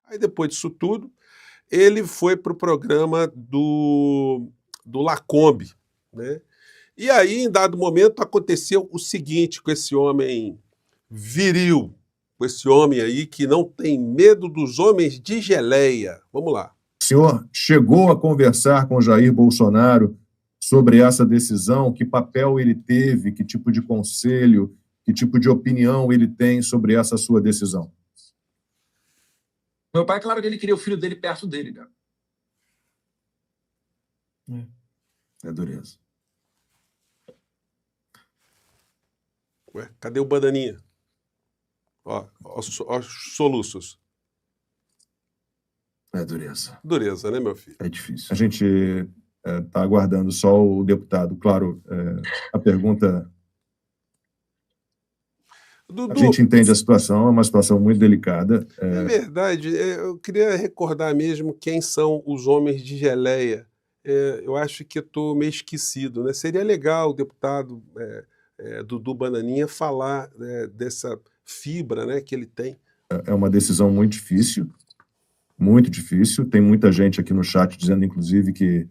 Aí, depois disso tudo, ele foi para o programa do Lacombe, né? E aí, em dado momento, aconteceu o seguinte com esse homem viril, com esse homem aí que não tem medo dos homens de geleia. Vamos lá. O senhor chegou a conversar com Jair Bolsonaro sobre essa decisão? Que papel ele teve? Que tipo de conselho, que tipo de opinião ele tem sobre essa sua decisão? Meu pai, claro que ele queria o filho dele perto dele, né? É dureza. Ué, cadê o Bananinha? Ó, os soluços. É dureza. Dureza, né, meu filho? É difícil. A gente está aguardando só o deputado. Claro, a pergunta... Dudu, a gente entende a situação, é uma situação muito delicada. É verdade. Eu queria recordar mesmo quem são os homens de geleia. Eu acho que eu estou meio esquecido, né? Seria legal o deputado Dudu Bananinha falar dessa fibra, né, que ele tem. É uma decisão muito difícil, muito difícil. Tem muita gente aqui no chat dizendo, inclusive, que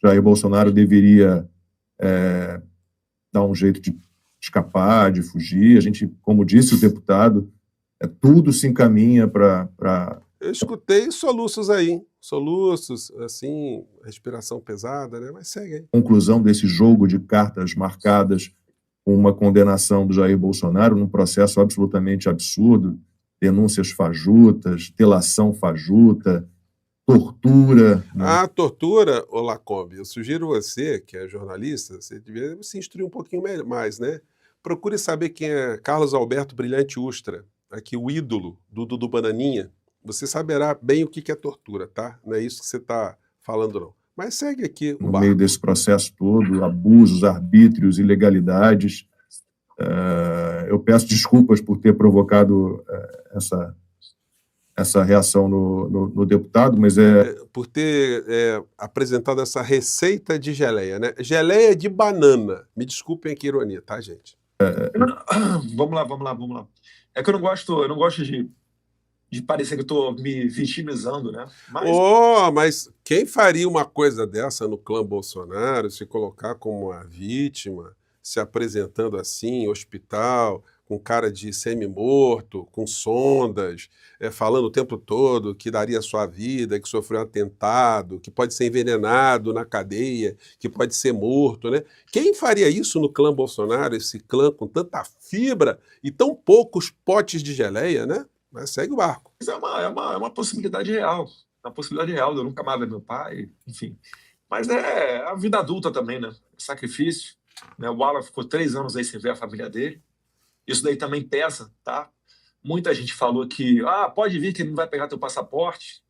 Jair Bolsonaro deveria dar um jeito de escapar, de fugir. A gente, como disse o deputado, tudo se encaminha para... Eu escutei soluços aí, hein? Soluços, assim, respiração pesada, né? Mas segue aí. Conclusão desse jogo de cartas marcadas com uma condenação do Jair Bolsonaro num processo absolutamente absurdo, denúncias fajutas, delação fajuta, tortura. Né? A tortura, ô Lacombe, eu sugiro você, que é jornalista, você devia se instruir um pouquinho mais, né? Procure saber quem é Carlos Alberto Brilhante Ustra, aqui o ídolo do Dudu Bananinha. Você saberá bem o que é tortura, tá? Não é isso que você está falando, não. Mas segue aqui o No barco. meio desse processo todo, abusos, arbítrios, ilegalidades. Eu peço desculpas por ter provocado essa reação no deputado, mas por ter apresentado essa receita de geleia, né? Geleia de banana. Me desculpem aqui a ironia, tá, gente? Vamos lá. É que eu não gosto de parecer que eu estou me vitimizando, né? Mas quem faria uma coisa dessa no clã Bolsonaro, se colocar como uma vítima, se apresentando assim, em hospital, com cara de semi-morto, com sondas, falando o tempo todo que daria sua vida, que sofreu um atentado, que pode ser envenenado na cadeia, que pode ser morto, né? Quem faria isso no clã Bolsonaro, esse clã com tanta fibra e tão poucos potes de geleia, né? Mas segue o barco. Mas é uma possibilidade real. É uma possibilidade real. Eu nunca amava meu pai, enfim. Mas é a vida adulta também, né? Sacrifício. Né? O Alan ficou 3 anos aí sem ver a família dele. Isso daí também pesa, tá? Muita gente falou que pode vir que ele não vai pegar teu passaporte.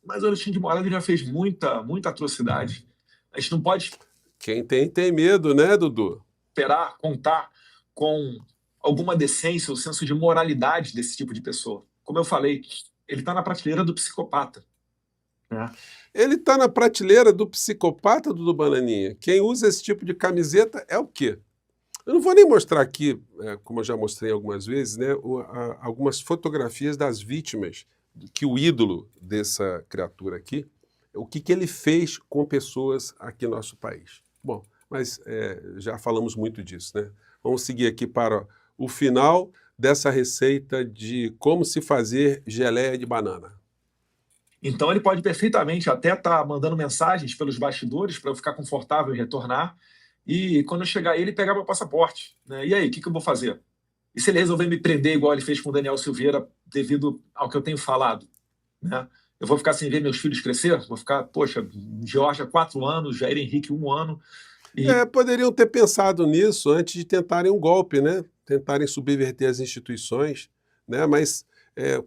Mas o Alexandre de Moraes já fez muita atrocidade. A gente não pode... Quem tem medo, né, Dudu? Esperar, contar com alguma decência, o senso de moralidade desse tipo de pessoa. Como eu falei, ele está na prateleira do psicopata. Né? Ele está na prateleira do psicopata, Dudu Bananinha. Quem usa esse tipo de camiseta é o quê? Eu não vou nem mostrar aqui, como eu já mostrei algumas vezes, né, algumas fotografias das vítimas, que o ídolo dessa criatura aqui, o que ele fez com pessoas aqui no nosso país. Bom, mas já falamos muito disso, né? Vamos seguir aqui para o final dessa receita de como se fazer geleia de banana. Então ele pode perfeitamente até estar mandando mensagens pelos bastidores para eu ficar confortável em retornar e quando eu chegar aí ele pegar meu passaporte. Né? E aí, o que eu vou fazer? E se ele resolver me prender igual ele fez com o Daniel Silveira devido ao que eu tenho falado? Né? Eu vou ficar sem ver meus filhos crescer? Vou ficar, poxa, Georgia 4 anos, Jair Henrique 1 ano. Poderiam ter pensado nisso antes de tentarem um golpe, né? Tentarem subverter as instituições, né? Mas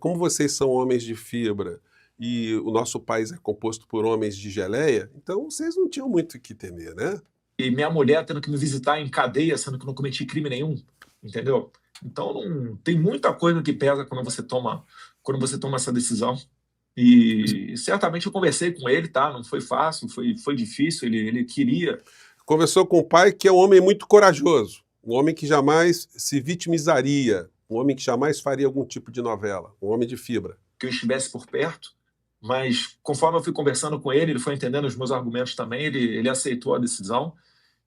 como vocês são homens de fibra e o nosso país é composto por homens de geleia, então vocês não tinham muito o que temer, né? E minha mulher tendo que me visitar em cadeia, sendo que não cometi crime nenhum, entendeu? Então tem muita coisa que pesa quando você toma essa decisão. E certamente eu conversei com ele, tá? Não foi fácil, foi difícil, ele queria... Conversou com o pai, que é um homem muito corajoso, um homem que jamais se vitimizaria, um homem que jamais faria algum tipo de novela, um homem de fibra. que eu estivesse por perto, mas conforme eu fui conversando com ele foi entendendo os meus argumentos também, ele aceitou a decisão.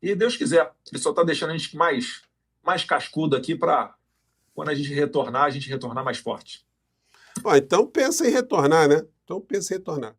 E Deus quiser, ele só está deixando a gente mais cascudo aqui para quando a gente retornar mais forte. Ó, então pensa em retornar, né? Então pensa em retornar.